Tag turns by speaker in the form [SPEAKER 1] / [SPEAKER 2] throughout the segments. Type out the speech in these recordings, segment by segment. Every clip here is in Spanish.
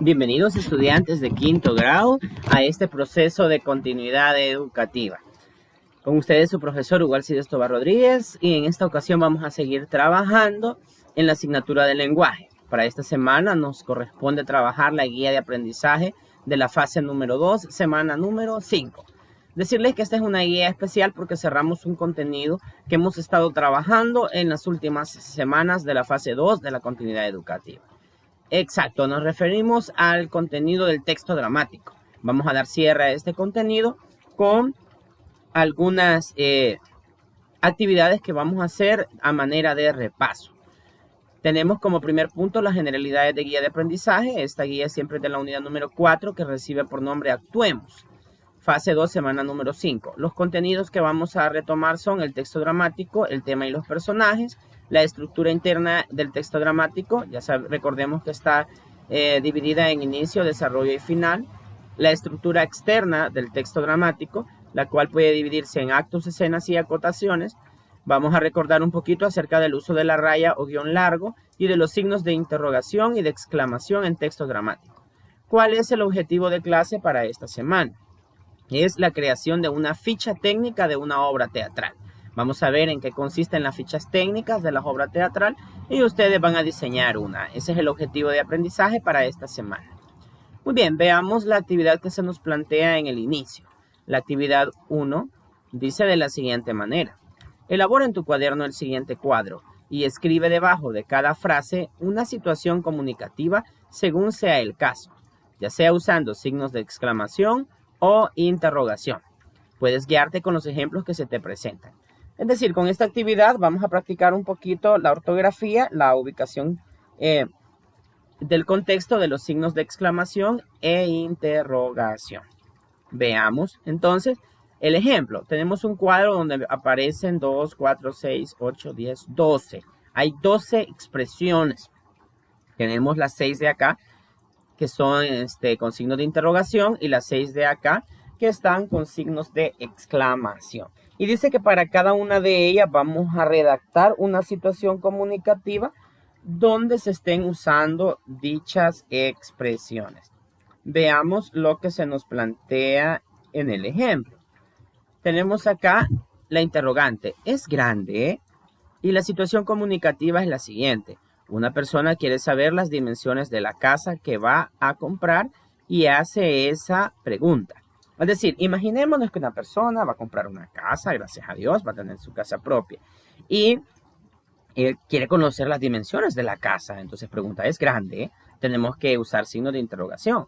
[SPEAKER 1] Bienvenidos estudiantes de quinto grado a este proceso de continuidad educativa. Con ustedes su profesor Hugo Alcides Tobar Rodríguez y en esta ocasión vamos a seguir trabajando en la asignatura de lenguaje. Para esta semana nos corresponde trabajar la guía de aprendizaje de la fase número 2, semana número 5. Decirles que esta es una guía especial porque cerramos un contenido que hemos estado trabajando en las últimas semanas de la fase 2 de la continuidad educativa. Exacto, nos referimos al contenido del texto dramático. Vamos a dar cierre a este contenido con algunas actividades que vamos a hacer a manera de repaso. Tenemos como primer punto las generalidades de guía de aprendizaje. Esta guía siempre es de la unidad número 4 que recibe por nombre Actuemos. Fase 2, semana número 5. Los contenidos que vamos a retomar son el texto dramático, el tema y los personajes, la estructura interna del texto dramático, recordemos que está dividida en inicio, desarrollo y final, la estructura externa del texto dramático, la cual puede dividirse en actos, escenas y acotaciones. Vamos a recordar un poquito acerca del uso de la raya o guión largo y de los signos de interrogación y de exclamación en texto dramático. ¿Cuál es el objetivo de clase para esta semana? Es la creación de una ficha técnica de una obra teatral. Vamos a ver en qué consisten las fichas técnicas de la obra teatral y ustedes van a diseñar una. Ese es el objetivo de aprendizaje para esta semana. Muy bien, veamos la actividad que se nos plantea en el inicio. La actividad 1 dice de la siguiente manera. Elabora en tu cuaderno el siguiente cuadro y escribe debajo de cada frase una situación comunicativa según sea el caso, ya sea usando signos de exclamación o interrogación. Puedes guiarte con los ejemplos que se te presentan. Es decir, con esta actividad vamos a practicar un poquito la ortografía, la ubicación del contexto de los signos de exclamación e interrogación. Veamos entonces el ejemplo. Tenemos un cuadro donde aparecen 2, 4, 6, 8, 10, 12. Hay 12 expresiones. Tenemos las 6 de acá que son con signos de interrogación y las 6 de acá que están con signos de exclamación. Y dice que para cada una de ellas vamos a redactar una situación comunicativa donde se estén usando dichas expresiones. Veamos lo que se nos plantea en el ejemplo. Tenemos acá la interrogante. ¿Es grande? Y la situación comunicativa es la siguiente. Una persona quiere saber las dimensiones de la casa que va a comprar y hace esa pregunta. Es decir, imaginémonos que una persona va a comprar una casa, gracias a Dios, va a tener su casa propia. Y quiere conocer las dimensiones de la casa. Entonces pregunta, ¿es grande? Tenemos que usar signo de interrogación.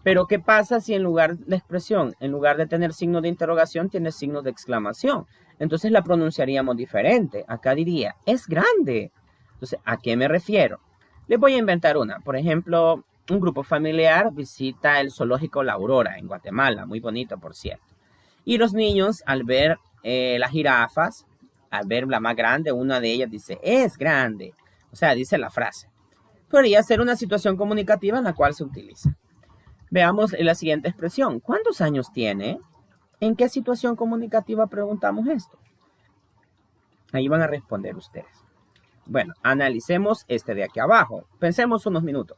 [SPEAKER 1] Pero ¿qué pasa si en lugar de expresión, en lugar de tener signo de interrogación, tiene signo de exclamación? Entonces la pronunciaríamos diferente. Acá diría, ¿es grande? Entonces, ¿a qué me refiero? Les voy a inventar una. Por ejemplo, un grupo familiar visita el zoológico La Aurora en Guatemala, muy bonito por cierto. Y los niños al ver las jirafas, al ver la más grande, una de ellas dice, es grande. O sea, dice la frase. Podría ser una situación comunicativa en la cual se utiliza. Veamos la siguiente expresión. ¿Cuántos años tiene? ¿En qué situación comunicativa preguntamos esto? Ahí van a responder ustedes. Bueno, analicemos este de aquí abajo. Pensemos unos minutos.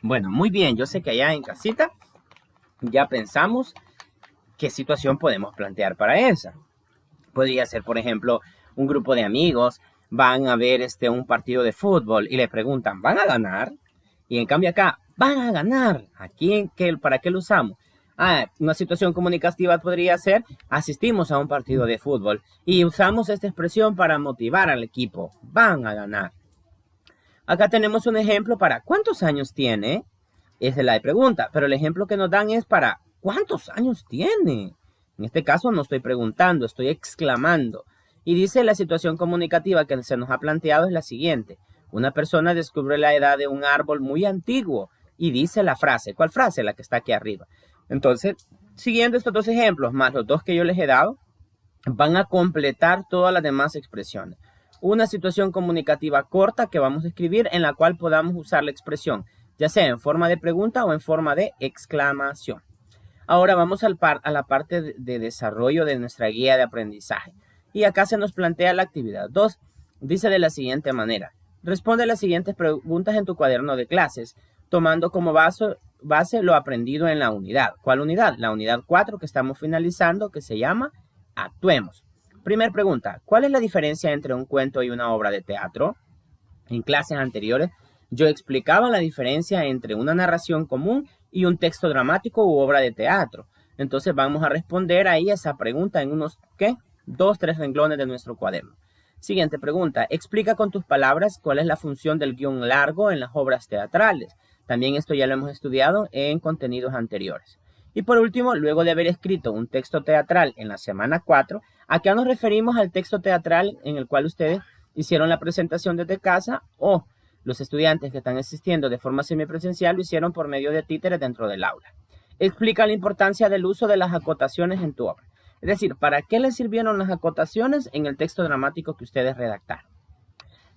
[SPEAKER 1] Bueno, muy bien. Yo sé que allá en casita ya pensamos qué situación podemos plantear para esa. Podría ser, por ejemplo, un grupo de amigos van a ver un partido de fútbol y le preguntan, ¿van a ganar? Y en cambio acá, van a ganar. Aquí, ¿para qué lo usamos? Una situación comunicativa podría ser, asistimos a un partido de fútbol y usamos esta expresión para motivar al equipo. Van a ganar. Acá tenemos un ejemplo para ¿cuántos años tiene? Esa es la pregunta, pero el ejemplo que nos dan es para ¿cuántos años tiene? En este caso no estoy preguntando, estoy exclamando. Y dice la situación comunicativa que se nos ha planteado es la siguiente. Una persona descubre la edad de un árbol muy antiguo y dice la frase. ¿Cuál frase? La que está aquí arriba. Entonces, siguiendo estos dos ejemplos, más los dos que yo les he dado, van a completar todas las demás expresiones. una situación comunicativa corta que vamos a escribir en la cual podamos usar la expresión, ya sea en forma de pregunta o en forma de exclamación. Ahora vamos a la parte de desarrollo de nuestra guía de aprendizaje. Y acá se nos plantea la actividad 2. Dice de la siguiente manera: responde las siguientes preguntas en tu cuaderno de clases, tomando como base lo aprendido en la unidad. ¿Cuál unidad? La unidad 4 que estamos finalizando, que se llama Actuemos. Primer pregunta: ¿cuál es la diferencia entre un cuento y una obra de teatro? En clases anteriores yo explicaba la diferencia entre una narración común y un texto dramático u obra de teatro. Entonces vamos a responder ahí esa pregunta en unos, 2-3 renglones de nuestro cuaderno. Siguiente pregunta: explica con tus palabras cuál es la función del guión largo en las obras teatrales. También esto ya lo hemos estudiado en contenidos anteriores. Y por último, luego de haber escrito un texto teatral en la semana 4, acá nos referimos al texto teatral en el cual ustedes hicieron la presentación desde casa, o los estudiantes que están asistiendo de forma semipresencial lo hicieron por medio de títeres dentro del aula. Explica la importancia del uso de las acotaciones en tu obra. Es decir, ¿para qué les sirvieron las acotaciones en el texto dramático que ustedes redactaron?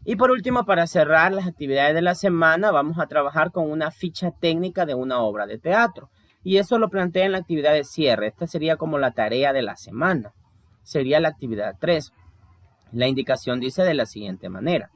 [SPEAKER 1] Y por último, para cerrar las actividades de la semana, vamos a trabajar con una ficha técnica de una obra de teatro. Y eso lo plantea en la actividad de cierre. Esta sería como la tarea de la semana. Sería la actividad 3. La indicación dice de la siguiente manera: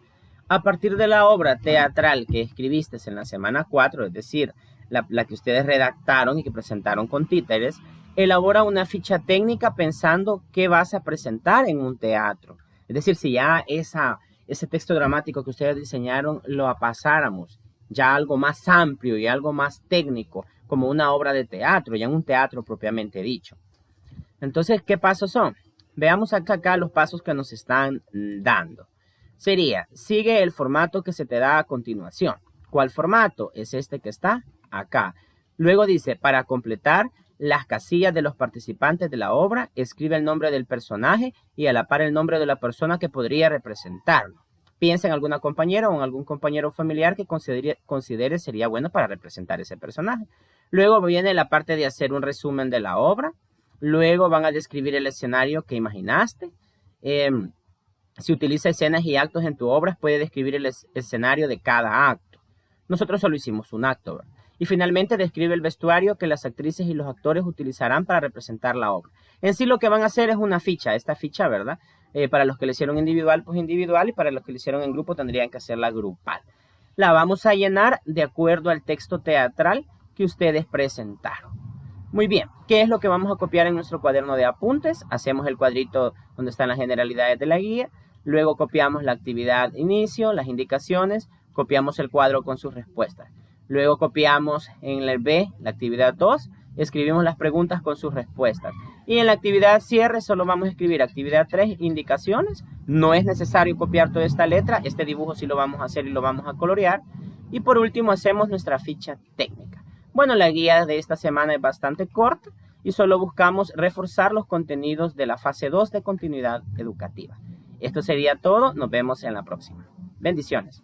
[SPEAKER 1] a partir de la obra teatral que escribiste en la semana 4, es decir, la que ustedes redactaron y que presentaron con títeres, elabora una ficha técnica pensando qué vas a presentar en un teatro. Es decir, si ya ese texto dramático que ustedes diseñaron lo pasáramos ya algo más amplio y algo más técnico, como una obra de teatro, ya en un teatro propiamente dicho. Entonces, ¿qué pasos son? Veamos acá los pasos que nos están dando. Sería: sigue el formato que se te da a continuación. ¿Cuál formato? Es este que está acá. Luego dice: para completar las casillas de los participantes de la obra, escribe el nombre del personaje y a la par el nombre de la persona que podría representarlo. Piensa en alguna compañera o en algún compañero familiar que considere sería bueno para representar ese personaje. Luego viene la parte de hacer un resumen de la obra. Luego van a describir el escenario que imaginaste. Si utiliza escenas y actos en tu obra, puede describir el escenario de cada acto. Nosotros solo hicimos un acto, ¿verdad? Y finalmente describe el vestuario que las actrices y los actores utilizarán para representar la obra. En sí lo que van a hacer es una ficha, esta ficha, ¿verdad? Para los que le hicieron individual, pues individual, y para los que le hicieron en grupo tendrían que hacerla grupal. La vamos a llenar de acuerdo al texto teatral que ustedes presentaron. Muy bien, ¿qué es lo que vamos a copiar en nuestro cuaderno de apuntes? Hacemos el cuadrito donde están las generalidades de la guía, luego copiamos la actividad inicio, las indicaciones, copiamos el cuadro con sus respuestas. Luego copiamos en el B, la actividad 2, escribimos las preguntas con sus respuestas. Y en la actividad cierre solo vamos a escribir actividad 3, indicaciones. No es necesario copiar toda esta letra, este dibujo sí lo vamos a hacer y lo vamos a colorear. Y por último hacemos nuestra ficha técnica. Bueno, la guía de esta semana es bastante corta y solo buscamos reforzar los contenidos de la fase 2 de continuidad educativa. Esto sería todo, nos vemos en la próxima. Bendiciones.